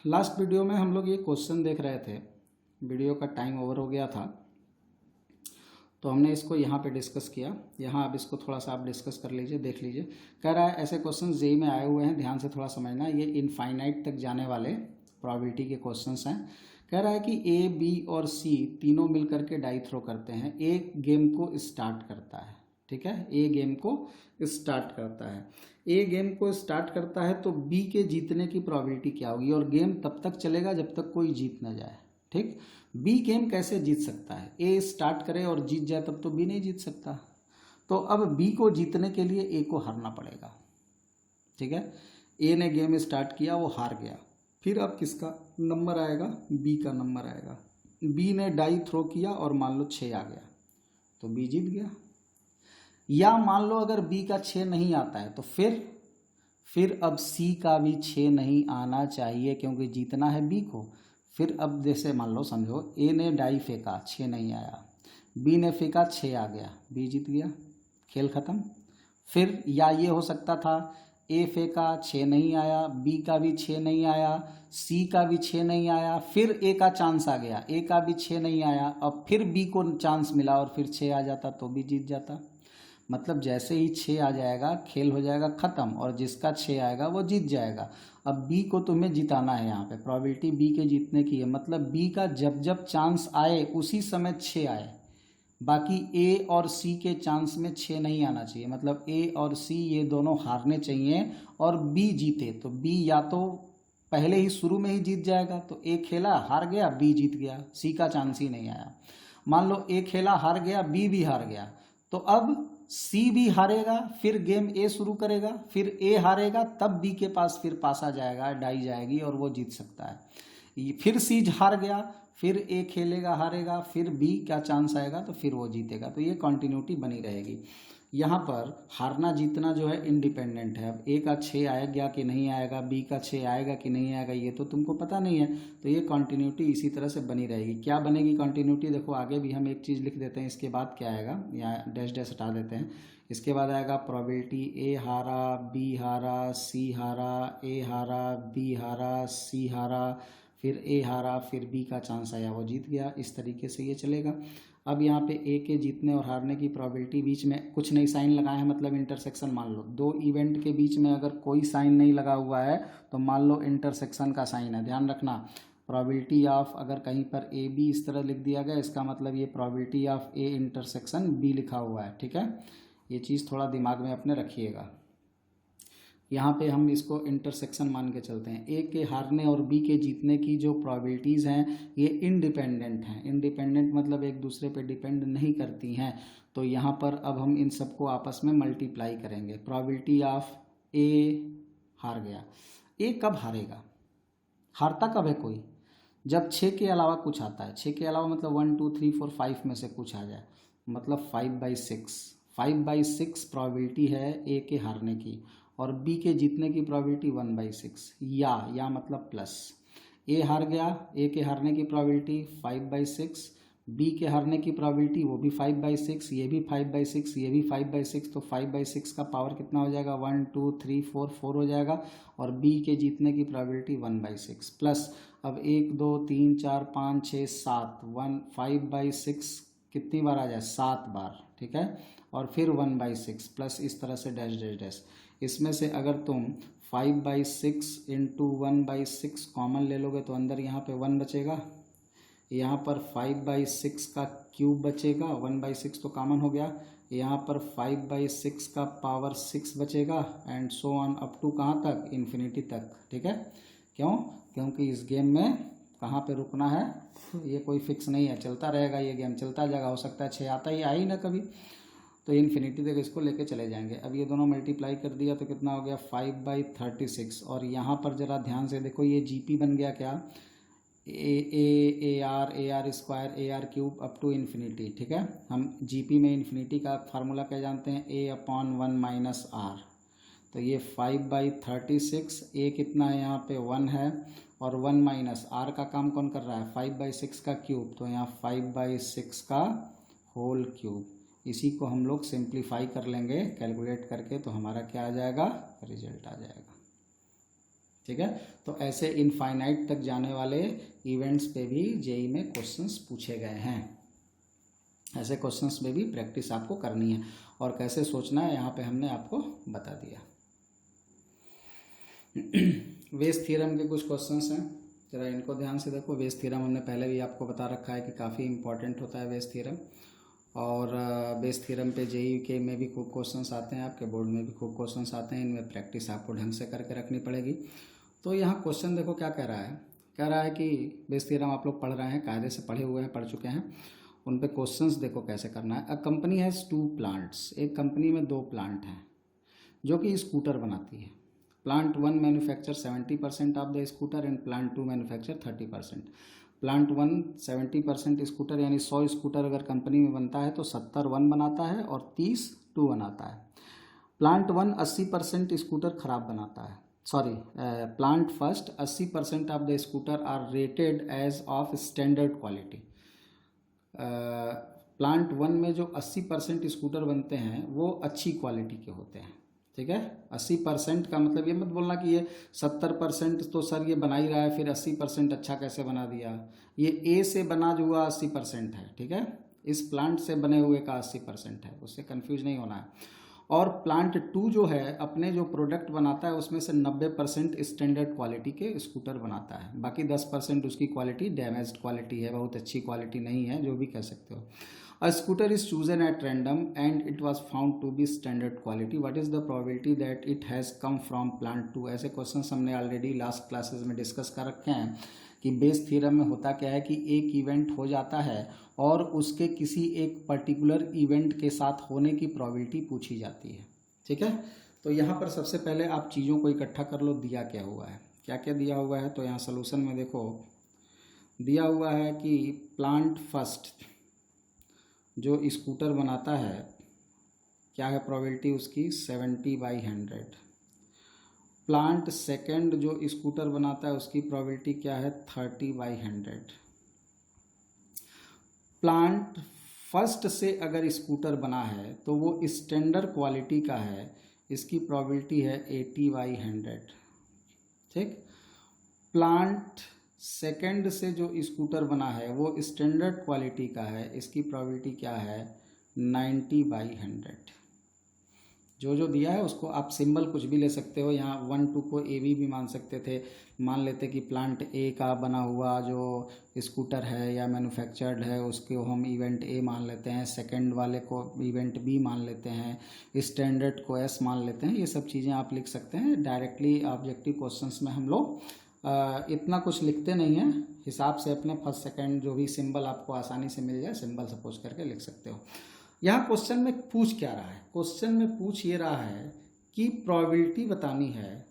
Last video में हम लोग ये क्वेश्चन देख रहे थे, वीडियो का टाइम ओवर हो गया था तो हमने इसको यहाँ पे डिस्कस किया। यहाँ अब इसको थोड़ा सा आप डिस्कस कर लीजिए, देख लीजिए। कह रहा है ऐसे क्वेश्चन जेई में आए हुए हैं, ध्यान से थोड़ा समझना। ये इनफाइनाइट तक जाने वाले प्रोबेबिलिटी के क्वेश्चंस हैं। कह रहा है कि ए, बी और सी तीनों मिल करके डाई थ्रो करते हैं, एक गेम को स्टार्ट करता है। ठीक है, ए गेम को स्टार्ट करता है। ए गेम को स्टार्ट करता है तो बी के जीतने की प्रोबेबिलिटी क्या होगी, और गेम तब तक चलेगा जब तक कोई जीत ना जाए। ठीक, बी गेम कैसे जीत सकता है, ए स्टार्ट करे और जीत जाए तब तो बी नहीं जीत सकता। तो अब बी को जीतने के लिए ए को हारना पड़ेगा। ठीक है, ए ने गेम स्टार्ट किया, वो हार गया, फिर अब किसका नंबर आएगा, बी का नंबर आएगा। बी ने डाई थ्रो किया और मान लो 6 आ गया तो बी जीत गया। या मान लो अगर बी का 6 नहीं आता है तो फिर अब सी का भी 6 नहीं आना चाहिए क्योंकि जीतना है बी को। फिर अब जैसे मान लो, समझो ए ने डाई फेंका, 6 नहीं आया, बी ने फेंका 6 आ गया, बी जीत गया, खेल खत्म। फिर या ये हो सकता था ए फेंका 6 नहीं आया, बी का भी 6 नहीं आया, सी का भी 6 नहीं आया, फिर ए का चांस आ गया, ए का भी 6 नहीं आया, अब फिर बी को चांस मिला और फिर 6 आ जाता तो भी जीत जाता। मतलब जैसे ही 6 आ जाएगा खेल हो जाएगा ख़त्म, और जिसका 6 आएगा वो जीत जाएगा। अब बी को तुम्हें जिताना है, यहाँ पे प्रोबेबिलिटी बी के जीतने की है। मतलब बी का जब जब चांस आए उसी समय 6 आए, बाकी ए और सी के चांस में 6 नहीं आना चाहिए। मतलब ए और सी ये दोनों हारने चाहिए और बी जीते, तो बी या तो पहले ही शुरू में ही जीत जाएगा, तो ए खेला हार गया, बी जीत गया, सी का चांस ही नहीं आया। मान लो ए खेला हार गया, बी भी हार गया, तो अब सी भी हारेगा, फिर गेम ए शुरू करेगा, फिर ए हारेगा, तब बी के पास फिर पासा जाएगा, डाई जाएगी और वो जीत सकता है। फिर सी हार गया, फिर ए खेलेगा हारेगा, फिर बी का चांस आएगा तो फिर वो जीतेगा। तो ये कंटिन्यूटी बनी रहेगी। यहाँ पर हारना जीतना जो है इंडिपेंडेंट है। अब ए का 6 आएगा कि नहीं आएगा, बी का 6 आएगा कि नहीं आएगा, ये तो तुमको पता नहीं है। तो ये कंटिन्यूटी इसी तरह से बनी रहेगी। क्या बनेगी कंटिन्यूटी, देखो आगे भी हम एक चीज़ लिख देते हैं। इसके बाद क्या आएगा, यहाँ डैश डैश हटा देते हैं। इसके बाद आएगा प्रोबेबिलिटी ए हारा, बी हारा, सी हारा, ए हारा, बी हारा, सी हारा, फिर ए हारा, फिर बी का चांस आया, वो जीत गया। इस तरीके से ये चलेगा। अब यहाँ पे ए के जीतने और हारने की प्रोबेबिलिटी, बीच में कुछ नहीं साइन लगाए हैं, मतलब इंटरसेक्शन। मान लो दो इवेंट के बीच में अगर कोई साइन नहीं लगा हुआ है तो मान लो इंटरसेक्शन का साइन है। ध्यान रखना, प्रोबेबिलिटी ऑफ, अगर कहीं पर ए बी इस तरह लिख दिया गया, इसका मतलब ये probability of A intersection B लिखा हुआ है। ठीक है, ये चीज़ थोड़ा दिमाग में अपने रखिएगा। यहाँ पे हम इसको इंटरसेक्शन मान के चलते हैं। ए के हारने और बी के जीतने की जो प्रोबेबिलिटीज़ हैं ये इंडिपेंडेंट हैं। इंडिपेंडेंट मतलब एक दूसरे पे डिपेंड नहीं करती हैं। तो यहाँ पर अब हम इन सबको आपस में मल्टीप्लाई करेंगे। प्रोबेबिलिटी ऑफ ए हार गया, ए कब हारेगा, हारता कब है कोई, जब 6 के अलावा कुछ आता है। 6 के अलावा मतलब 1 2 3 4 5 में से कुछ आ जाए, मतलब 5/6। 5/6 प्रोबेबिलिटी है ए के हारने की, और बी के जीतने की प्रोबेबिलिटी 1/6। या मतलब प्लस, ए हार गया, ए के हारने की प्रोबेबिलिटी 5/6, बी के हारने की प्रोबेबिलिटी वो भी 5/6, ये भी 5/6, ये भी 5/6। तो 5/6 का पावर कितना हो जाएगा, 1 2 3 4 4 हो जाएगा, और बी के जीतने की प्रोबेबिलिटी 1/6 प्लस। अब 1 2 3 4 5 6 7, 5/6 कितनी बार आ जाए, 7 बार। ठीक है, और फिर 1/6 प्लस, इस तरह से डैश डैश डैश। इसमें से अगर तुम 5/6 इंटू 1/6 कॉमन ले लोगे तो अंदर यहाँ पे 1 बचेगा, यहाँ पर 5/6 का क्यूब बचेगा, 1/6 तो कॉमन हो गया, यहाँ पर 5/6 का पावर 6 बचेगा, and so on up to कहाँ तक, इन्फिनिटी तक। ठीक है, क्यों, क्योंकि इस गेम में कहाँ पे रुकना है ये कोई फिक्स नहीं है, चलता रहेगा, ये गेम चलता जाएगा। हो सकता है 6 आता ही आई ना कभी, तो इन्फिनिटी तक इसको लेके चले जाएंगे। अब ये दोनों मल्टीप्लाई कर दिया तो कितना हो गया, 5/36। और यहाँ पर ज़रा ध्यान से देखो, ये जीपी बन गया क्या, A R square, A R cube up to infinity. ठीक है, हम जीपी में इन्फिनिटी का फार्मूला क्या जानते हैं, a/1 - r। तो ये 5/36, ए कितना है यहाँ पे 1 है, और 1 माइनस आर का काम कौन कर रहा है, 5/6 का क्यूब, तो यहाँ 5/6 का होल क्यूब। इसी को हम लोग सिंप्लीफाई कर लेंगे कैलकुलेट करके, तो हमारा क्या आ जाएगा, रिजल्ट आ जाएगा। ठीक है। तो ऐसे इनफाइनाइट तक जाने वाले इवेंट्स पे भी जेई में क्वेश्चंस पूछे गए हैं। ऐसे क्वेश्चंस में भी प्रैक्टिस आपको करनी है और कैसे सोचना है यहाँ पे हमने आपको बता दिया। वेज थ्योरम के कुछ क्वेश्चंस हैं, जरा इनको ध्यान से देखो। वेज थ्योरम हमने पहले भी आपको बता रखा है कि काफ़ी इंपॉर्टेंट होता है वेज थ्योरम, और बेस थ्योरम पे जेई के में भी खूब क्वेश्चंस आते हैं, आपके बोर्ड में भी खूब क्वेश्चंस आते हैं। इनमें प्रैक्टिस आपको ढंग से करके रखनी पड़ेगी। तो यहाँ क्वेश्चन देखो क्या कह रहा है कि बेस थ्योरम आप लोग पढ़ रहे हैं, कायदे से पढ़े हुए हैं, पढ़ चुके हैं। उन पे क्वेश्चंस देखो कैसे करना है। अ कंपनी हैज़ 2 प्लांट्स, एक कंपनी में 2 प्लांट हैं जो कि स्कूटर बनाती है। Plant 1 manufacture 70% of the scooter and plant 2 manufacture 30%। Plant 1 70% scooter यानी 100 स्कूटर अगर कंपनी में बनता है तो 70 1 बनाता है और 30 2 बनाता है। प्लांट 1 80% स्कूटर खराब बनाता है। Plant first 80% of the scooter are rated as of standard quality. Plant 1 में जो 80% स्कूटर बनते हैं वो अच्छी क्वालिटी के होते हैं। ठीक है, 80% का मतलब ये मत बोलना कि ये 70% तो सर ये बना ही रहा है, फिर 80% अच्छा कैसे बना दिया। ये ए से बना जो हुआ 80% है, ठीक है, इस प्लांट से बने हुए का 80% है, उससे कंफ्यूज नहीं होना है। और प्लांट 2 जो है अपने जो प्रोडक्ट बनाता है उसमें से 90% स्टैंडर्ड क्वालिटी के स्कूटर बनाता है, बाकी 10% उसकी क्वालिटी डैमेज्ड क्वालिटी है, बहुत अच्छी क्वालिटी नहीं है, जो भी कह सकते हो। A scooter is chosen at random and it was found to be standard quality. What is the probability that it has come from plant 2? ऐसे क्वेश्चंस हमने ऑलरेडी लास्ट क्लासेस में डिस्कस कर रखे हैं कि बेस थ्योरम में होता क्या है कि एक इवेंट हो जाता है और उसके किसी एक पर्टिकुलर इवेंट के साथ होने की प्रोबेबिलिटी पूछी जाती है। ठीक है, तो यहाँ पर सबसे पहले आप चीज़ों को इकट्ठा कर लो, दिया क्या हुआ है, क्या क्या दिया हुआ है। तो यहाँ सोल्यूशन में देखो दिया हुआ है कि प्लांट फर्स्ट जो स्कूटर बनाता है क्या है प्रोबेबिलिटी उसकी 70/100। प्लांट सेकंड जो स्कूटर बनाता है उसकी प्रोबेबिलिटी क्या है 30/100। प्लांट फर्स्ट से अगर स्कूटर बना है तो वो स्टैंडर्ड क्वालिटी का है, इसकी प्रोबेबिलिटी है 80/100। ठीक, प्लांट सेकंड से जो स्कूटर बना है वो स्टैंडर्ड क्वालिटी का है, इसकी प्रोबेबिलिटी क्या है 90/100। जो जो दिया है उसको आप सिंबल कुछ भी ले सकते हो, यहाँ 1 2 को ए भी मान सकते थे। मान लेते कि प्लांट ए का बना हुआ जो स्कूटर है या मैन्युफैक्चर्ड है उसको हम इवेंट ए मान लेते हैं, सेकंड वाले को इवेंट बी मान लेते हैं, स्टैंडर्ड को एस मान लेते हैं। ये सब चीज़ें आप लिख सकते हैं। डायरेक्टली ऑब्जेक्टिव क्वेश्चंस में हम लोग इतना कुछ लिखते नहीं हैं, हिसाब से अपने फर्स्ट सेकंड जो भी सिंबल आपको आसानी से मिल जाए सिंबल सपोज करके लिख सकते हो। यहाँ क्वेश्चन में पूछ क्या रहा है, क्वेश्चन में पूछ ये रहा है कि प्रोबेबिलिटी बतानी है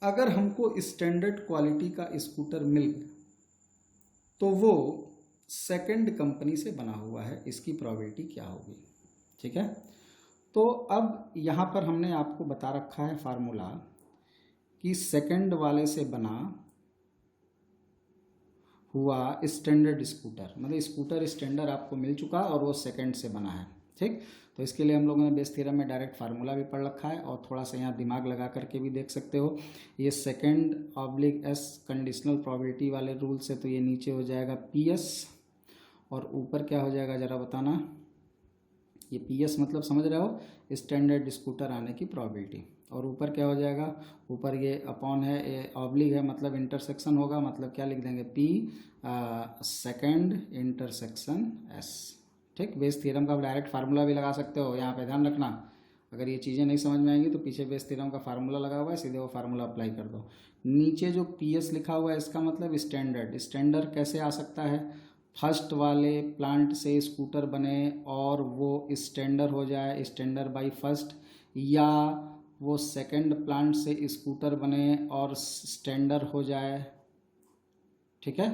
अगर हमको स्टैंडर्ड क्वालिटी का स्कूटर मिल गया तो वो सेकंड कंपनी से बना हुआ है, इसकी प्रोबेबिलिटी क्या होगी। ठीक है, तो अब यहाँ पर हमने आपको बता रखा है फार्मूला कि सेकंड वाले से बना हुआ स्टैंडर्ड स्कूटर, मतलब स्कूटर स्टैंडर्ड आपको मिल चुका और वो सेकंड से बना है। ठीक, तो इसके लिए हम लोगों ने बेस थ्योरम में डायरेक्ट फार्मूला भी पढ़ रखा है और थोड़ा सा यहाँ दिमाग लगा करके भी देख सकते हो। ये सेकंड/एस कंडीशनल प्रोबेबिलिटी वाले रूल से तो ये नीचे हो जाएगा PS और ऊपर क्या हो जाएगा ज़रा बताना। ये PS मतलब समझ रहे हो स्टैंडर्ड स्कूटर आने की प्रोबेबिलिटी, और ऊपर क्या हो जाएगा, ऊपर ये अपॉन है, ये ऑब्लिक है मतलब इंटरसेक्शन होगा, मतलब क्या लिख देंगे P सेकंड इंटरसेक्शन S। ठीक, बेस थ्योरम का डायरेक्ट फार्मूला भी लगा सकते हो, यहाँ पे ध्यान रखना। अगर ये चीज़ें नहीं समझ में आएंगी तो पीछे बेस थ्योरम का फार्मूला लगा हुआ है, सीधे वो फार्मूला अप्लाई कर दो। नीचे जो PS लिखा हुआ है इसका मतलब स्टैंडर्ड। स्टैंडर्ड कैसे आ सकता है, फर्स्ट वाले प्लांट से स्कूटर बने और वो स्टैंडर्ड हो जाए, स्टैंडर्ड बाई फर्स्ट, या वो सेकंड प्लांट से स्कूटर बने और स्टैंडर्ड हो जाए। ठीक है,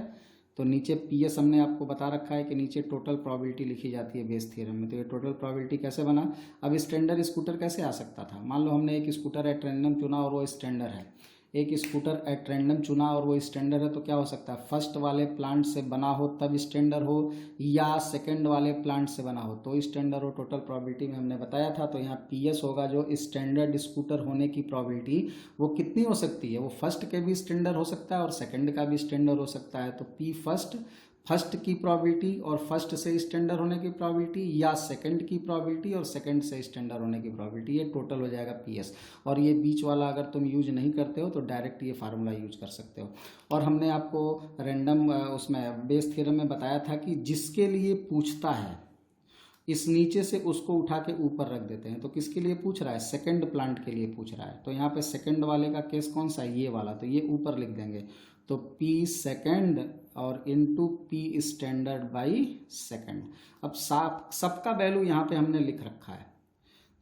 तो नीचे PS हमने आपको बता रखा है कि नीचे टोटल प्रोबेबिलिटी लिखी जाती है बेस थ्योरम में। तो ये टोटल प्रोबेबिलिटी कैसे बना, अब स्टैंडर्ड स्कूटर कैसे आ सकता था। मान लो हमने एक स्कूटर एट रैंडम चुना और वो स्टैंडर्ड है, एक स्कूटर एट रैंडम चुना और वो स्टैंडर्ड है, तो क्या हो सकता है, फर्स्ट वाले प्लांट से बना हो तब स्टैंडर्ड हो या सेकंड वाले प्लांट से बना हो तो स्टैंडर्ड हो। टोटल प्रोबेबिलिटी में हमने बताया था। तो यहाँ PS होगा जो स्टैंडर्ड स्कूटर होने की प्रोबेबिलिटी वो कितनी हो सकती है, वो फर्स्ट के भी स्टैंडर्ड हो सकता है और सेकंड का भी स्टैंडर्ड हो सकता है। तो P फर्स्ट की प्रोबेबिलिटी और फर्स्ट से स्टैंडर्ड होने की प्रोबेबिलिटी या सेकंड की प्रोबेबिलिटी और सेकंड से स्टैंडर्ड होने की प्रोबेबिलिटी, ये टोटल हो जाएगा PS। और ये बीच वाला अगर तुम यूज नहीं करते हो तो डायरेक्ट ये फार्मूला यूज कर सकते हो। और हमने आपको रैंडम उसमें बेस थ्योरम में बताया था कि जिसके लिए पूछता है इस नीचे से उसको उठा के ऊपर रख देते हैं। तो किसके लिए पूछ रहा है, सेकंड प्लांट के लिए पूछ रहा है। तो यहाँ पे सेकंड वाले का केस कौन सा है, ये वाला, तो ये ऊपर लिख देंगे। तो P सेकंड और into P standard by second. अब सबका वैल्यू यहाँ पे हमने लिख रखा है।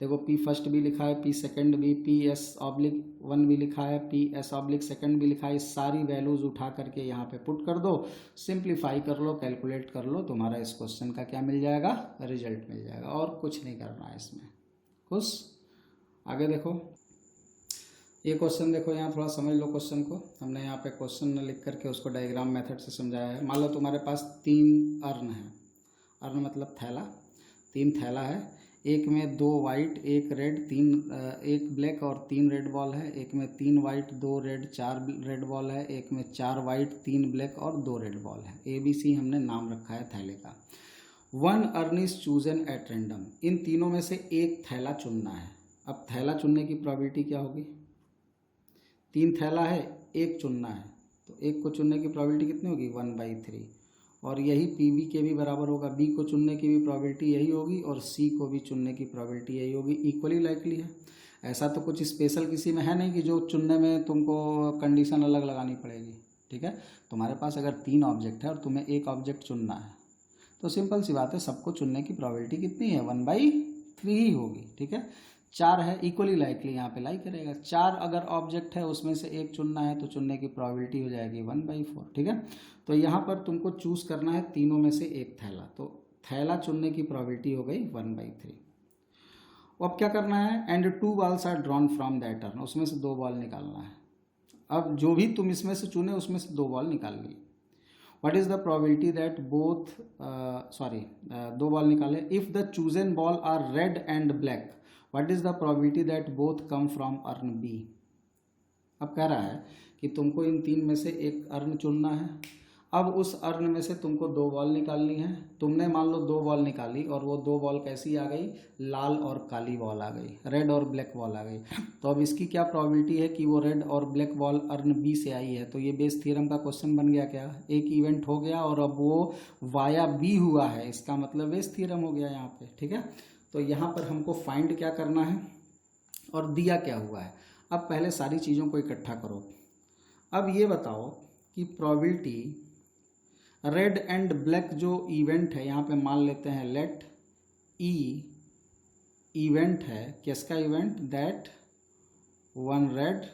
देखो P फर्स्ट भी लिखा है, P सेकंड भी, PS/1 भी लिखा है, PS/2 भी लिखा है। सारी वैल्यूज उठा करके यहाँ पे पुट कर दो, सिंप्लीफाई कर लो, कैलकुलेट कर लो, तुम्हारा इस क्वेश्चन का क्या मिल जाएगा, रिजल्ट मिल जाएगा। और कुछ नहीं करना है इसमें। खुश? आगे देखो ये क्वेश्चन देखो, यहाँ थोड़ा समझ लो क्वेश्चन को। हमने यहाँ पे क्वेश्चन लिख करके उसको डायग्राम मेथड से समझाया है। मान लो तुम्हारे पास 3 अर्न है, अर्न मतलब थैला, 3 थैला है। एक में 2 वाइट 1 रेड 1 ब्लैक और 3 रेड बॉल है। एक में 3 वाइट 2 रेड 4 रेड बॉल है। एक में 4 वाइट 3 ब्लैक और 2 रेड बॉल है। ABC हमने नाम रखा है थैले का। 1 urn is chosen at random. इन तीनों में से एक थैला चुनना है। अब थैला चुनने की प्रोबेबिलिटी क्या होगी, 3 थैला है, एक चुनना है, तो एक को चुनने की प्रोबेबिलिटी कितनी होगी, 1/3। और यही PB के भी बराबर होगा। B को चुनने की भी प्रोबेबिलिटी यही होगी और C को भी चुनने की प्रोबेबिलिटी यही होगी। इक्वली लाइकली है। ऐसा तो कुछ स्पेशल किसी में है नहीं कि जो चुनने में तुमको कंडीशन अलग लगानी पड़ेगी। ठीक है, तुम्हारे पास अगर 3 ऑब्जेक्ट है और तुम्हें एक ऑब्जेक्ट चुनना है तो सिंपल सी बात है, सबको चुनने की प्रोबेबिलिटी कितनी है, 1/3 ही होगी। ठीक है, 4 है, इक्वली लाइकली यहाँ पे लाई करेगा। 4 अगर ऑब्जेक्ट है उसमें से एक चुनना है तो चुनने की प्रोबेबिलिटी हो जाएगी 1/4। ठीक है, तो यहाँ पर तुमको चूज करना है तीनों में से एक थैला। तो थैला चुनने की प्रोबेबिलिटी हो गई 1/3। अब क्या करना है, and 2 balls are drawn from that urn. उसमें से 2 बॉल निकालना है। अब जो भी तुम इसमें से चुने उसमें से 2 बॉल निकाल ली। What is the probability that both 2 ball निकाले। If the chosen ball are red and black, what is the probability that both come from urn B। अब कह रहा है कि तुमको इन 3 में से एक अर्न चुनना है। अब उस अर्न में से तुमको 2 बॉल निकालनी है। तुमने मान लो 2 बॉल निकाली और वो 2 बॉल कैसी आ गई, लाल और काली बॉल आ गई, रेड और ब्लैक बॉल आ गई। तो अब इसकी क्या प्रोबेबिलिटी है कि वो रेड और ब्लैक बॉल अर्न B से आई है। तो ये बेस थ्योरम का क्वेश्चन बन गया। क्या, एक इवेंट हो गया और अब वो वाया B हुआ है, इसका मतलब बेस थ्योरम हो गया यहाँ पे। ठीक है, तो यहाँ पर हमको फाइंड क्या करना है और दिया क्या हुआ है। अब पहले सारी चीज़ों को इकट्ठा करो। अब ये बताओ कि प्रोबेबिलिटी रेड एंड ब्लैक जो इवेंट है, यहाँ पे मान लेते हैं लेट E इवेंट है, किसका इवेंट, दैट 1 रेड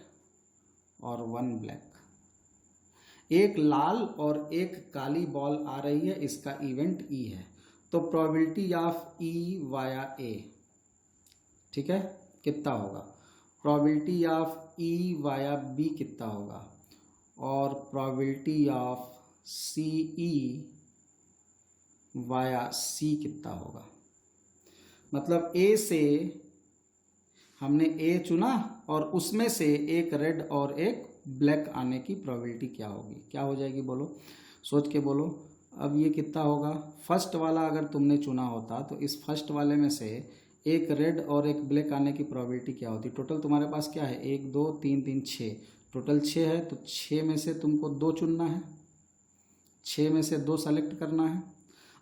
और 1 ब्लैक। एक लाल और एक काली बॉल आ रही है, इसका इवेंट E है। तो probability of E via A, ठीक है, कितना होगा, probability of E via B कितना होगा, और probability of CE via C कितना होगा। मतलब A से हमने A चुना और उसमें से एक रेड और एक ब्लैक आने की प्रोबेबिलिटी क्या होगी, क्या हो जाएगी, बोलो, सोच के बोलो। अब ये कितना होगा, फर्स्ट वाला अगर तुमने चुना होता तो इस फर्स्ट वाले में से एक रेड और एक ब्लैक आने की प्रोबेबिलिटी क्या होती। टोटल तुम्हारे पास क्या है, 1 2 3 3 6, टोटल 6 है। तो 6 में से तुमको 2 चुनना है, 6 में से 2 सेलेक्ट करना है।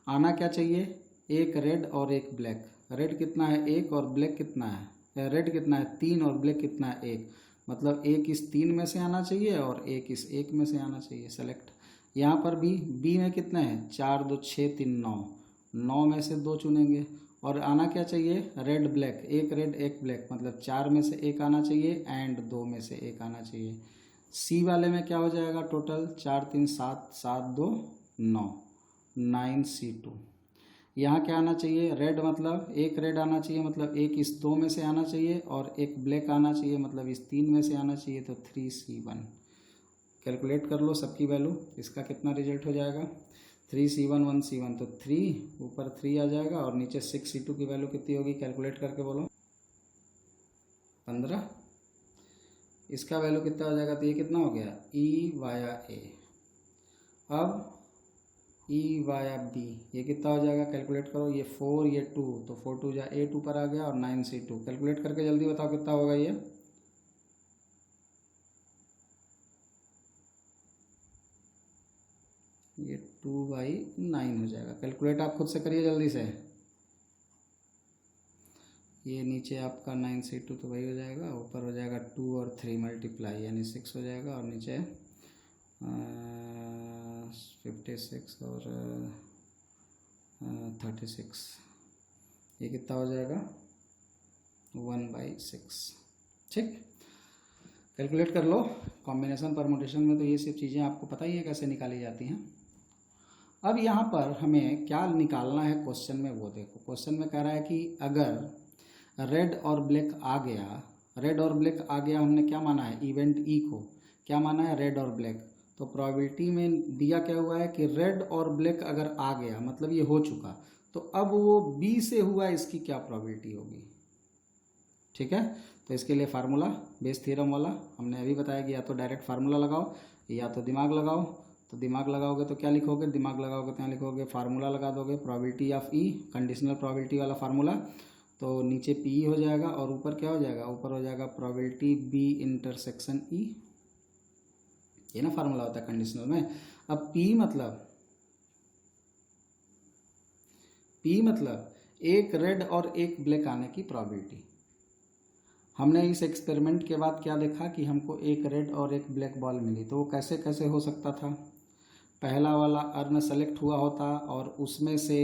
आना क्या चाहिए, एक रेड और एक ब्लैक। रेड कितना है, 1, और ब्लैक कितना है, रेड कितना है 3 और ब्लैक कितना है 1। मतलब एक इस 3 में से आना चाहिए और एक इस 1 में से आना चाहिए, सेलेक्ट। यहाँ पर भी B में कितना है, 4 2 6 3 9, 9 में से 2 चुनेंगे। और आना क्या चाहिए, रेड ब्लैक, एक रेड एक ब्लैक, मतलब 4 में से 1 आना चाहिए एंड 2 में से 1 आना चाहिए। C वाले में क्या हो जाएगा, टोटल 4 3 7 7 2 9, 9 C2। यहाँ क्या आना चाहिए, रेड, मतलब एक रेड आना चाहिए, मतलब एक इस 2 में से आना चाहिए, और एक ब्लैक आना चाहिए, मतलब इस 3 में से आना चाहिए। तो 3C1 कैलकुलेट कर लो सबकी वैल्यू, इसका कितना रिजल्ट हो जाएगा, 3C1 1C1, तो 3 ऊपर 3 आ जाएगा, और नीचे 6C2 की वैल्यू कितनी होगी, कैलकुलेट करके बोलो, 15। इसका वैल्यू कितना हो जाएगा, तो ये कितना हो गया, E वाया A। अब E वाया B ये कितना हो जाएगा, कैलकुलेट करो, ये 4 ये 2, तो 4 2 जा 8 ऊपर आ गया, और 9C2 कैलकुलेट करके जल्दी बताओ कितना होगा ये 2/9 हो जाएगा। कैलकुलेट आप खुद से करिए जल्दी से। ये नीचे आपका 9C2 तो वही हो जाएगा, ऊपर हो जाएगा 2 और 3 मल्टीप्लाई यानी 6 हो जाएगा, और नीचे 56 और 36, ये कितना हो जाएगा, 1/6। ठीक, कैलकुलेट कर लो। कॉम्बिनेशन परमुटेशन में तो ये सब चीज़ें आपको पता ही है कैसे निकाली जाती हैं। अब यहाँ पर हमें क्या निकालना है क्वेश्चन में, वो देखो। क्वेश्चन में कह रहा है कि अगर रेड और ब्लैक आ गया, रेड और ब्लैक आ गया, हमने क्या माना है, इवेंट ई को क्या माना है, रेड और ब्लैक। तो प्रोबेबिलिटी में दिया क्या हुआ है कि रेड और ब्लैक अगर आ गया, मतलब ये हो चुका, तो अब वो बी से हुआ, इसकी क्या प्रोबेबिलिटी होगी। ठीक है, तो इसके लिए फार्मूला बेस थ्योरम वाला हमने अभी बताया कि या तो डायरेक्ट फार्मूला लगाओ या तो दिमाग लगाओ। तो दिमाग लगाओगे तो क्या लिखोगे, दिमाग लगाओगे तो यहाँ लिखोगे फार्मूला लगा दोगे, probability of E, conditional probability वाला फार्मूला। तो नीचे पी हो जाएगा, और ऊपर क्या हो जाएगा, ऊपर हो जाएगा प्रोबेबिलिटी बी इंटरसेक्शन ई, ये ना फार्मूला होता है कंडीशनल में। अब पी मतलब एक रेड और एक ब्लैक आने की प्रोबेबिलिटी। हमने इस एक्सपेरिमेंट के बाद क्या देखा कि हमको एक रेड और एक ब्लैक बॉल मिली, तो वो कैसे कैसे हो सकता था। पहला वाला अर्न सेलेक्ट हुआ होता और उसमें से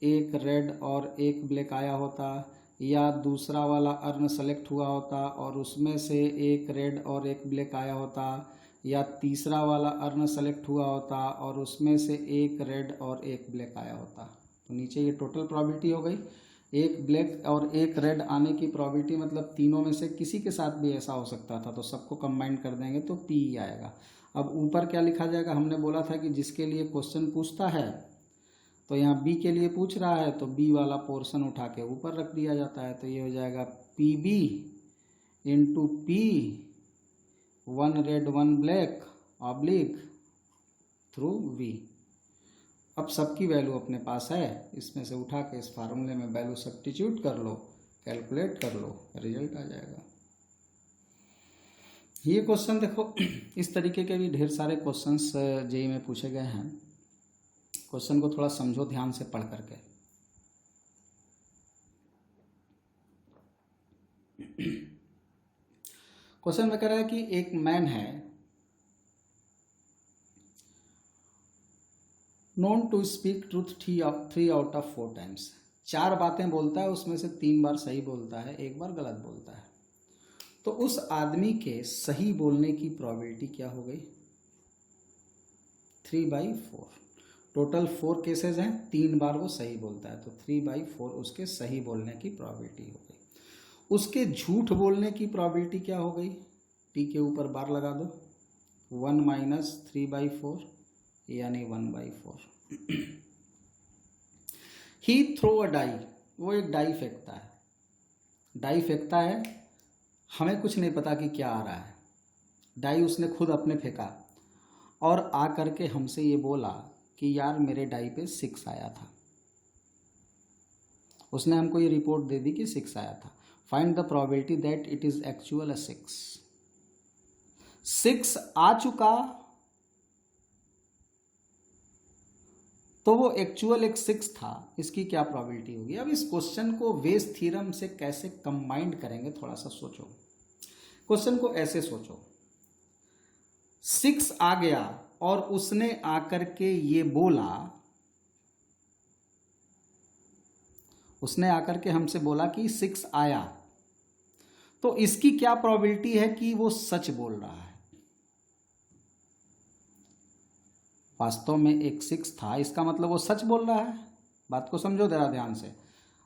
एक रेड और एक ब्लैक आया होता, या दूसरा वाला अर्न सेलेक्ट हुआ होता और उसमें से एक रेड और एक ब्लैक आया होता, या तीसरा वाला अर्न सेलेक्ट हुआ होता और उसमें से एक रेड और एक ब्लैक आया होता। तो नीचे ये टोटल प्रोबेबिलिटी हो गई, एक ब्लैक और एक रेड आने की प्रोबेबिलिटी, मतलब तीनों में से किसी के साथ भी ऐसा हो सकता था, तो सबको कंबाइन कर देंगे तो पी आएगा। अब ऊपर क्या लिखा जाएगा, हमने बोला था कि जिसके लिए क्वेश्चन पूछता है, तो यहाँ बी के लिए पूछ रहा है, तो बी वाला पोर्शन उठा के ऊपर रख दिया जाता है। तो ये हो जाएगा P B into P, 1 red 1 black oblique through V. अब सबकी वैल्यू अपने पास है, इसमें से उठा के इस फार्मूले में वैल्यू सब्स्टिट्यूट कर लो, कैलकुलेट कर लो, रिजल्ट आ जाएगा। ये क्वेश्चन देखो, इस तरीके के भी ढेर सारे क्वेश्चंस जेईई में पूछे गए हैं। क्वेश्चन को थोड़ा समझो ध्यान से पढ़ करके। क्वेश्चन में कह रहा है कि एक मैन है known to speak truth 3 out of 4 times. 4 बातें बोलता है, उसमें से 3 बार सही बोलता है, 1 बार गलत बोलता है। तो उस आदमी के सही बोलने की प्रोबेबिलिटी क्या हो गई, 3/4। टोटल 4 केसेस हैं, 3 बार वो सही बोलता है, तो 3/4 उसके सही बोलने की प्रोबेबिलिटी हो गई। उसके झूठ बोलने की प्रोबेबिलिटी क्या हो गई, टी के ऊपर बार लगा दो, 1 - 3/4 यानी 1/4। ही थ्रो अ डाई, वो एक डाई फेंकता है, डाई फेंकता है, हमें कुछ नहीं पता कि क्या आ रहा है। डाई उसने खुद अपने फेंका और आ करके हमसे ये बोला कि यार मेरे डाई पे 6 आया था। उसने हमको ये रिपोर्ट दे दी कि 6 आया था। Find the probability that it is actual 6 आ चुका, तो वो एक्चुअल एक 6 था, इसकी क्या प्रोबेबिलिटी होगी। अब इस क्वेश्चन को वेस थ्योरम से कैसे कंबाइन करेंगे, थोड़ा सा सोचो। क्वेश्चन को ऐसे सोचो, 6 आ गया और उसने आकर के ये बोला, उसने आकर के हमसे बोला कि 6 आया, तो इसकी क्या प्रोबेबिलिटी है कि वो सच बोल रहा है। वास्तव में एक 6 था, इसका मतलब वो सच बोल रहा है। बात को समझो ज़रा ध्यान से।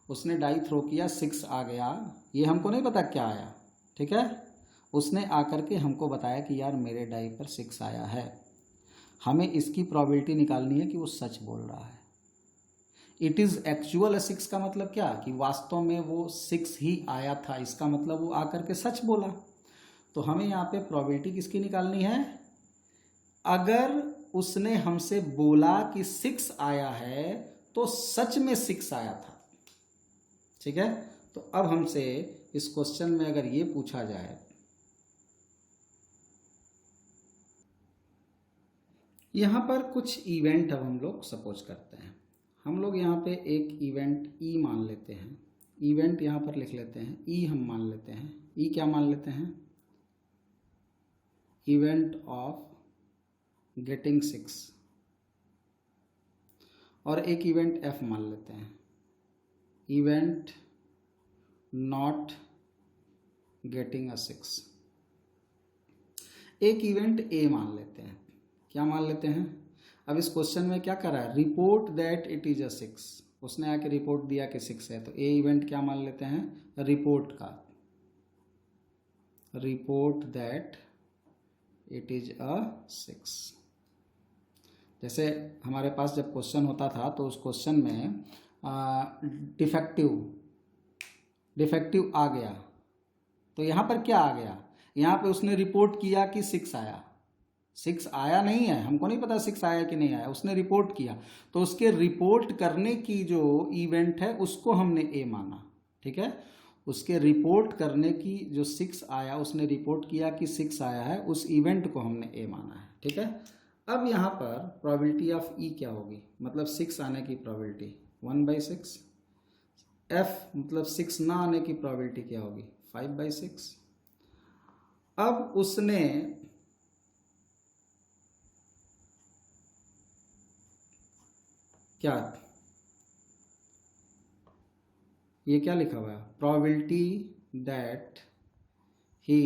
उसने डाई थ्रो किया, 6 आ गया, ये हमको नहीं पता क्या आया, ठीक है। उसने आकर के हमको बताया कि यार मेरे डाई पर 6 आया है। हमें इसकी प्रोबेबिलिटी निकालनी है कि वो सच बोल रहा है। इट इज़ एक्चुअल 6 का मतलब क्या, कि वास्तव में वो 6 ही आया था, इसका मतलब वो आकर के सच बोला। तो हमें यहाँ पे प्रोबेबिलिटी किसकी निकालनी है, अगर उसने हमसे बोला कि 6 आया है तो सच में 6 आया था, ठीक है। तो अब हमसे इस क्वेश्चन में अगर ये पूछा जाए, यहाँ पर कुछ इवेंट अब हम लोग सपोज करते हैं, हम लोग यहाँ पे एक इवेंट ई मान लेते हैं, इवेंट यहाँ पर लिख लेते हैं ई, हम मान लेते हैं ई, क्या मान लेते हैं, इवेंट ऑफ गेटिंग 6, और एक इवेंट एफ मान लेते हैं, इवेंट नॉट गेटिंग अ 6। एक इवेंट ए मान लेते हैं, क्या मान लेते हैं। अब इस क्वेश्चन में क्या करा है, report that it is a 6, उसने आके रिपोर्ट दिया कि 6 है, तो ए इवेंट क्या मान लेते हैं, रिपोर्ट का, report that it is a 6। जैसे हमारे पास जब क्वेश्चन होता था तो उस क्वेश्चन में डिफेक्टिव आ गया, तो यहाँ पर क्या आ गया, यहाँ पे उसने रिपोर्ट किया कि 6 आया, 6 आया नहीं है, हमको नहीं पता 6 आया कि नहीं आया, उसने रिपोर्ट किया, तो उसके रिपोर्ट करने की जो इवेंट है उसको हमने ए माना, ठीक है। उसके रिपोर्ट करने की जो 6 आया, उसने रिपोर्ट किया कि 6 आया है, उस इवेंट को हमने ए माना है, ठीक है। अब यहाँ पर प्रोबेबिलिटी ऑफ ई क्या होगी, मतलब 6 आने की प्रोबेबिलिटी 1/6, एफ मतलब 6 ना आने की प्रोबेबिलिटी क्या होगी 5/6। अब उसने क्या, ये क्या लिखा हुआ है, probability that he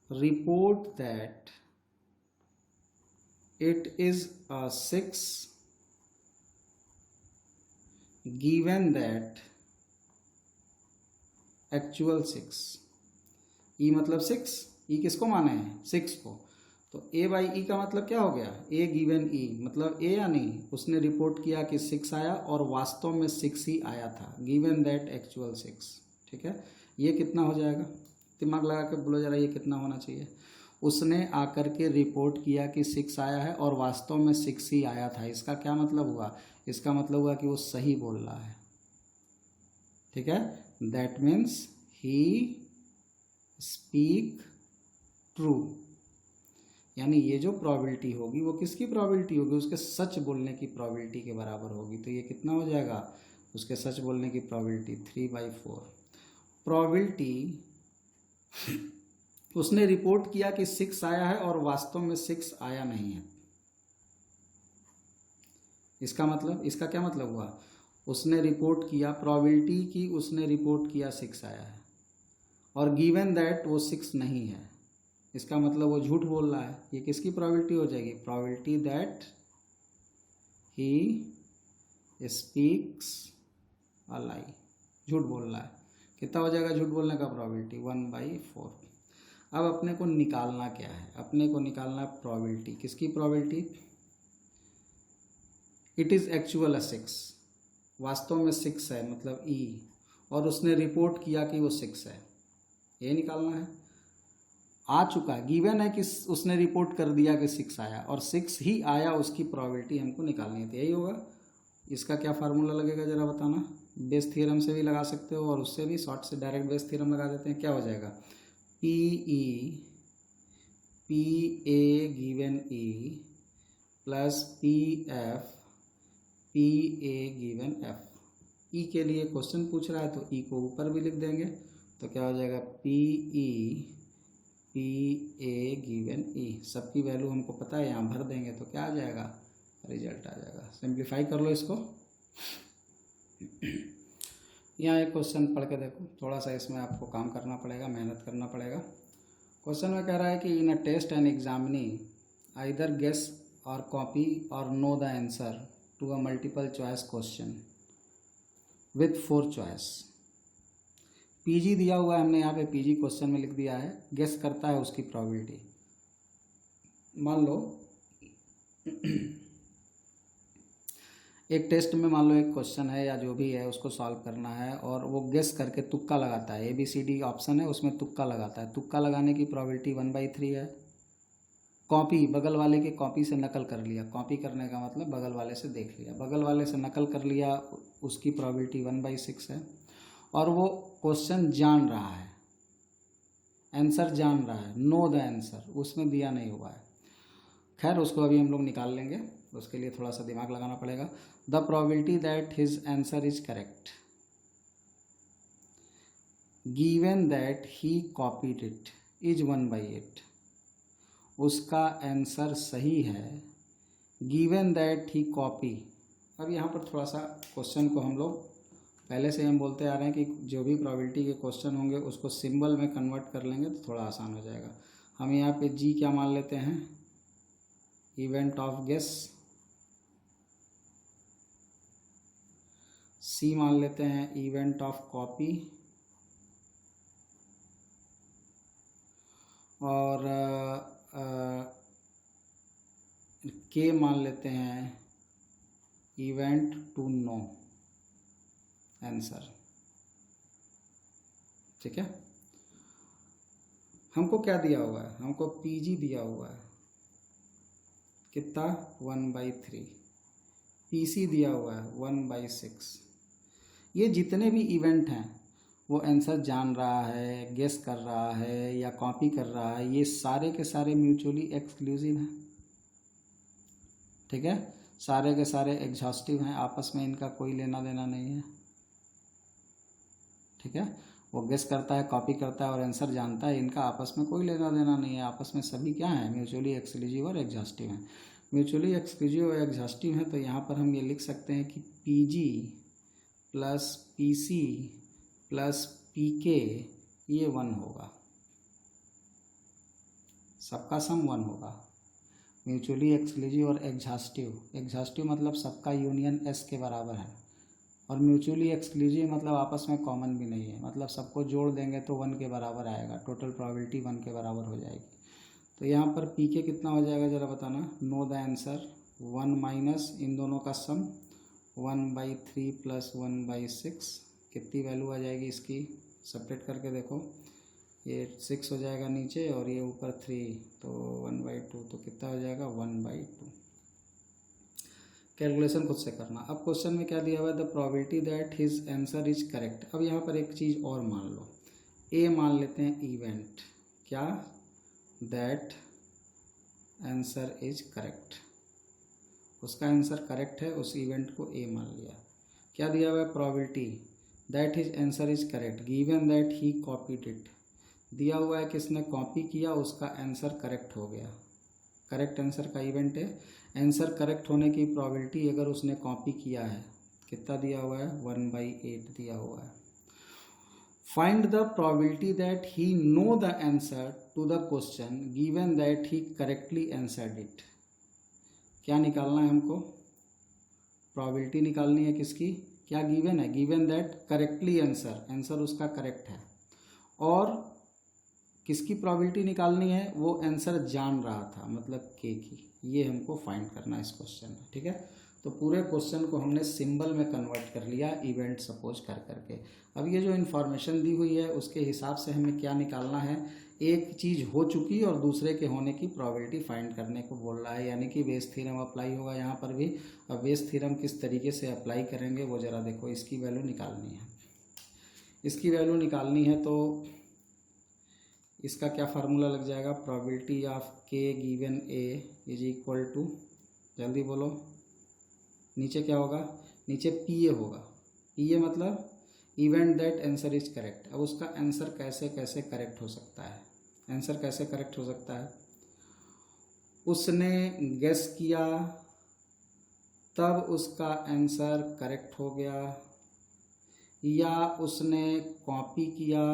report that it is a 6 given that actual 6, ई मतलब 6, ई किसको माने हैं 6 को, तो ए बाई ई का मतलब क्या हो गया, ए गिवन ई मतलब ए या नहीं, उसने रिपोर्ट किया कि 6 आया और वास्तव में 6 ही आया था, गिवन दैट एक्चुअल 6, ठीक है। ये कितना हो जाएगा, दिमाग लगा के बोलो जरा, ये कितना होना चाहिए, उसने आकर के रिपोर्ट किया कि 6 आया है और वास्तव में 6 ही आया था, इसका क्या मतलब हुआ, इसका मतलब हुआ कि वो सही बोल रहा है, ठीक है। That means he speak true, यानी ये जो प्रोबेबिलिटी होगी वो किसकी प्रोबेबिलिटी होगी, उसके सच बोलने की प्रोबेबिलिटी के बराबर होगी। तो ये कितना हो जाएगा, उसके सच बोलने की प्रोबेबिलिटी 3/4। प्रोबेबिलिटी उसने रिपोर्ट किया कि 6 आया है और वास्तव में 6 आया नहीं है, इसका मतलब, इसका क्या मतलब हुआ, उसने रिपोर्ट किया, प्रोबेबिलिटी की उसने रिपोर्ट किया 6 आया है और गिवन दैट वो 6 नहीं है, इसका मतलब वो झूठ बोल रहा है। ये किसकी प्रोबेबिलिटी हो जाएगी, probability that he speaks a lie, झूठ बोल रहा है। कितना हो जाएगा झूठ बोलने का प्रोबेबिलिटी 1/4। अब अपने को निकालना क्या है, अपने को निकालना प्रोबेबिलिटी, किसकी प्रोबेबिलिटी, इट इज़ एक्चुअल 6, वास्तव में 6 है मतलब ई, और उसने रिपोर्ट किया कि वो 6 है, ये निकालना है। आ चुका है, गिवन है कि उसने रिपोर्ट कर दिया कि 6 आया और 6 ही आया, उसकी प्रोबेबिलिटी हमको निकालनी है, तो यही होगा। इसका क्या फार्मूला लगेगा ज़रा बताना, बेस थ्योरम से भी लगा सकते हो और उससे भी शॉर्ट से डायरेक्ट बेस थ्योरम लगा देते हैं, क्या हो जाएगा, P A given E plus P A given F. E के लिए क्वेश्चन पूछ रहा है तो ई को ऊपर भी लिख देंगे, तो क्या हो जाएगा पी ए गिवन ई, सबकी वैल्यू हमको पता है, यहाँ भर देंगे तो क्या आ जाएगा, रिजल्ट आ जाएगा। सिंप्लीफाई कर लो इसको। यहाँ एक क्वेश्चन पढ़ के देखो, थोड़ा सा इसमें आपको काम करना पड़ेगा, मेहनत करना पड़ेगा। क्वेश्चन में कह रहा है कि in a test and examinee either guess और कॉपी और know the answer to a multiple choice question with 4 choice. PG दिया हुआ है, हमने यहाँ पे पीजी क्वेश्चन में लिख दिया है, गेस करता है उसकी प्रोबेबिलिटी। मान लो एक टेस्ट में मान लो एक क्वेश्चन है या जो भी है उसको सॉल्व करना है और वो गेस करके तुक्का लगाता है, ABCD ऑप्शन है उसमें तुक्का लगाता है। तुक्का लगाने की प्रोबेबिलिटी 1/3 है। कॉपी, बगल वाले की कॉपी से नकल कर लिया, कॉपी करने का मतलब बगल वाले से देख लिया, बगल वाले से नकल कर लिया, उसकी प्रोबेबिलिटी 1/6 है। और वो क्वेश्चन जान रहा है, आंसर जान रहा है, नो द आंसर, उसमें दिया नहीं हुआ है। खैर उसको अभी हम लोग निकाल लेंगे, उसके लिए थोड़ा सा दिमाग लगाना पड़ेगा। The probability that his answer is correct given that he copied it is 1/8। उसका आंसर सही है गिवन दैट ही कॉपी। अब यहाँ पर थोड़ा सा क्वेश्चन को हम लोग पहले से हम बोलते आ रहे हैं कि जो भी प्रोबेबिलिटी के क्वेश्चन होंगे उसको सिंबल में कन्वर्ट कर लेंगे तो थोड़ा आसान हो जाएगा। हम यहाँ पे जी क्या मान लेते हैं, इवेंट ऑफ गेस। सी मान लेते हैं इवेंट ऑफ कॉपी। और के मान लेते हैं इवेंट टू नो आंसर। ठीक है, हमको क्या दिया हुआ है, हमको पीजी दिया हुआ है कितना 1/3, पीसी दिया हुआ है 1/6। ये जितने भी इवेंट हैं वो आंसर जान रहा है, गेस कर रहा है या कॉपी कर रहा है, ये सारे के सारे म्यूचुअली एक्सक्लूसिव हैं। ठीक है, सारे के सारे एग्जॉस्टिव हैं, आपस में इनका कोई लेना देना नहीं है। ठीक है, वो गेस करता है, कॉपी करता है और आंसर जानता है, इनका आपस में कोई लेना देना नहीं है। आपस में सभी क्या हैं, म्यूचुअली एक्सक्लूसिव और एग्जॉस्टिव हैं। म्यूचुअली एक्सक्लूसिव और एग्जॉस्टिव हैं तो यहाँ पर हम ये लिख सकते हैं कि पीजी प्लस पीसी प्लस पीके ये 1 होगा, सबका सम 1 होगा। म्यूचुअली एक्सक्लूसिव और एग्जॉस्टिव, एग्जॉस्टिव मतलब सबका यूनियन एस के बराबर है, और म्यूचुअली एक्सक्लूसिव मतलब आपस में कॉमन भी नहीं है, मतलब सबको जोड़ देंगे तो 1 के बराबर आएगा, टोटल प्रोबेबिलिटी 1 के बराबर हो जाएगी। तो यहाँ पर पीके कितना हो जाएगा ज़रा बताना, नो द आंसर 1 माइनस इन दोनों का सम 1/3 प्लस 1/6, कितनी वैल्यू आ जाएगी इसकी, सेपरेट करके देखो, ये 6 हो जाएगा नीचे और ये ऊपर 3, तो 1/2, तो कितना हो जाएगा 1/2। कैलकुलेशन खुद से करना। अब क्वेश्चन में क्या दिया हुआ है, the probability that his answer is correct. अब यहाँ पर एक चीज़ और मान लो, ए मान लेते हैं इवेंट, क्या, दैट आंसर इज करेक्ट, उसका आंसर करेक्ट है, उस इवेंट को ए मान लिया। क्या दिया हुआ है, probability that his answer is correct given that he copied it. दिया हुआ है कि इसने कॉपी किया, उसका आंसर करेक्ट हो गया, करेक्ट आंसर का इवेंट है। आंसर करेक्ट होने की प्रोबेबिलिटी अगर उसने कॉपी किया है कितना दिया हुआ है, 1/8 दिया हुआ है। Find the probability that he know the answer to the question given that he correctly answered it. क्या निकालना है हमको, प्रोबेबिलिटी निकालनी है किसकी, क्या गिवन है, given that correctly answer, answer उसका करेक्ट है, और किसकी प्रोबेबिलिटी निकालनी है, वो आंसर जान रहा था मतलब के की। ये हमको फाइंड करना है इस क्वेश्चन में। ठीक है, तो पूरे क्वेश्चन को हमने सिंबल में कन्वर्ट कर लिया इवेंट सपोज कर करके। अब ये जो इन्फॉर्मेशन दी हुई है उसके हिसाब से हमें क्या निकालना है, एक चीज़ हो चुकी और दूसरे के होने की प्रोबेबिलिटी फाइंड करने को बोल रहा है, यानी कि बेस थ्योरम अप्लाई होगा यहाँ पर भी। अब बेस थ्योरम किस तरीके से अप्लाई करेंगे वो ज़रा देखो, इसकी वैल्यू निकालनी है। इसकी वैल्यू निकालनी है तो इसका क्या फार्मूला लग जाएगा, probability of K given A is equal to, जल्दी बोलो, नीचे क्या होगा, नीचे पी ए होगा। पी ए मतलब event that answer is correct. अब उसका आंसर कैसे कैसे करेक्ट हो सकता है, आंसर कैसे करेक्ट हो सकता है, उसने गेस किया तब उसका आंसर करेक्ट हो गया, या उसने कॉपी किया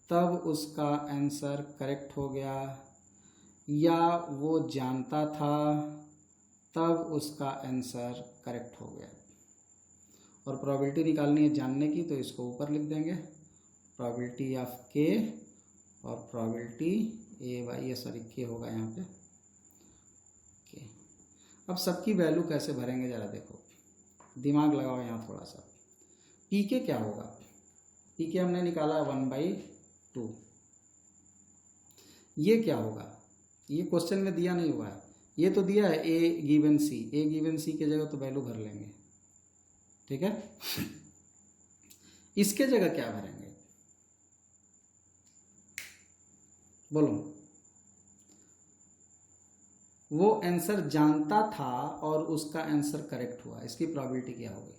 तब उसका आंसर करेक्ट हो गया, या वो जानता था तब उसका आंसर करेक्ट हो गया। और प्रोबेबिलिटी निकालनी है जानने की, तो इसको ऊपर लिख देंगे, प्रोबेबिलिटी ऑफ के और प्रोबेबिलिटी ए बाई ये सॉरी के होगा यहाँ पे के। अब सबकी वैल्यू कैसे भरेंगे ज़रा देखो, दिमाग लगाओ यहाँ थोड़ा सा। पी के क्या होगा, पी के हमने निकाला 1/2। ये क्या होगा, ये क्वेश्चन में दिया नहीं हुआ है, ये तो दिया है ए गिवन सी, ए गिवन सी के जगह तो वैल्यू भर लेंगे, ठीक है। इसके जगह क्या भरेंगे बोलो। वो आंसर जानता था और उसका आंसर करेक्ट हुआ, इसकी प्रोबेबिलिटी क्या होगी,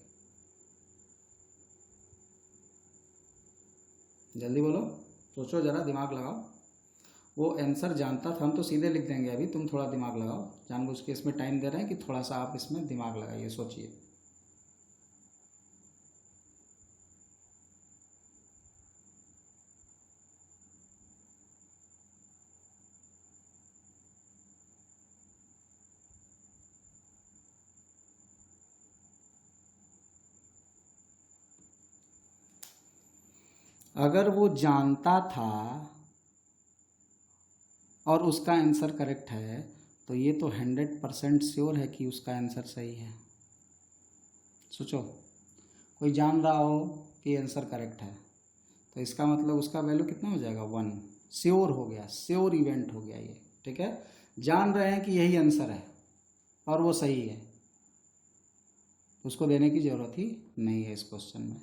जल्दी बोलो, सोचो जरा, दिमाग लगाओ। वो आंसर जानता था, हम तो सीधे लिख देंगे अभी, तुम थोड़ा दिमाग लगाओ, जानबूझ के इसमें टाइम दे रहे हैं कि थोड़ा सा आप इसमें दिमाग लगाइए, सोचिए। अगर वो जानता था और उसका आंसर करेक्ट है, तो ये तो 100% श्योर है कि उसका आंसर सही है। सोचो, कोई जान रहा हो कि आंसर करेक्ट है, तो इसका मतलब उसका वैल्यू कितना हो जाएगा, 1। श्योर हो गया, श्योर इवेंट हो गया ये, ठीक है। जान रहे हैं कि यही आंसर है और वो सही है, उसको देने की ज़रूरत ही नहीं है इस क्वेश्चन में।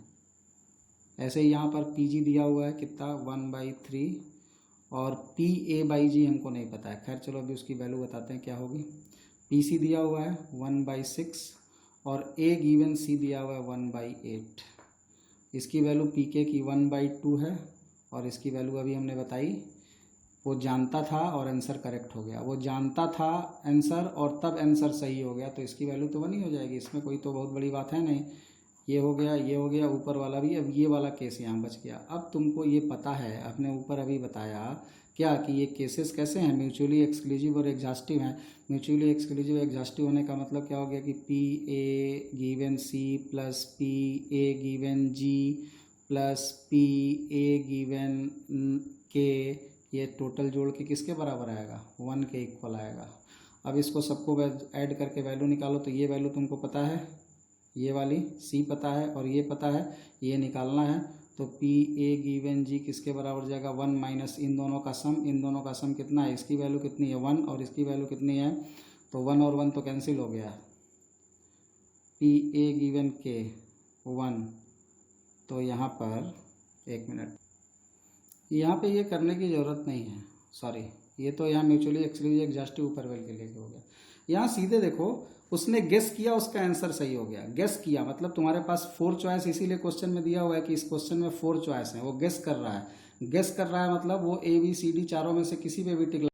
ऐसे ही यहाँ पर पी जी दिया हुआ है कितना, 1/3, और पी ए बाई जी हमको नहीं पता है, खैर चलो अभी उसकी वैल्यू बताते हैं क्या होगी। पी सी दिया हुआ है 1/6 और ए गिवन सी दिया हुआ है 1/8। इसकी वैल्यू पी के की 1/2 है और इसकी वैल्यू अभी हमने बताई। वो जानता था और आंसर करेक्ट हो गया, वो जानता था आंसर और तब आंसर सही हो गया, तो इसकी वैल्यू तो 1 ही हो जाएगी, इसमें कोई तो बहुत बड़ी बात है नहीं। ये हो गया, ये हो गया, ऊपर वाला भी। अब ये वाला केस यहाँ बच गया। अब तुमको ये पता है, आपने ऊपर अभी बताया क्या कि ये केसेस कैसे हैं, म्यूचुअली एक्सक्लूसिव और एग्जॉस्टिव हैं। म्यूचुअली एक्सक्लूसिव एग्जॉस्टिव होने का मतलब क्या हो गया कि P A given C plus P A given G plus P A given K, ये टोटल जोड़ के किसके बराबर आएगा, 1 के इक्वल आएगा। अब इसको सबको ऐड करके वैल्यू निकालो, तो ये वैल्यू तुमको पता है, ये वाली सी पता है और ये पता है, ये निकालना है। तो पी ए गिवन जी किसके बराबर जाएगा, 1 माइनस इन दोनों का सम। इन दोनों का सम कितना है, इसकी वैल्यू कितनी है 1 और इसकी वैल्यू कितनी है, तो 1 और 1 तो कैंसिल हो गया। पी ए गिवन के 1, तो यहाँ पर 1 मिनट, यहाँ पे ये करने की ज़रूरत नहीं है, सॉरी, ये तो यहाँ म्यूचुअली एक्सक्लूसिव एग्जॉस्टिव ऊपर वेल के लेके हो गया। यहाँ सीधे देखो, उसने गेस किया, उसका आंसर सही हो गया। गेस किया मतलब तुम्हारे पास 4 चॉइस, इसीलिए क्वेश्चन में दिया हुआ है कि इस क्वेश्चन में 4 चॉइस हैं। वो गेस कर रहा है, गेस कर रहा है मतलब वो ए बी सी डी चारों में से किसी पे भी टिक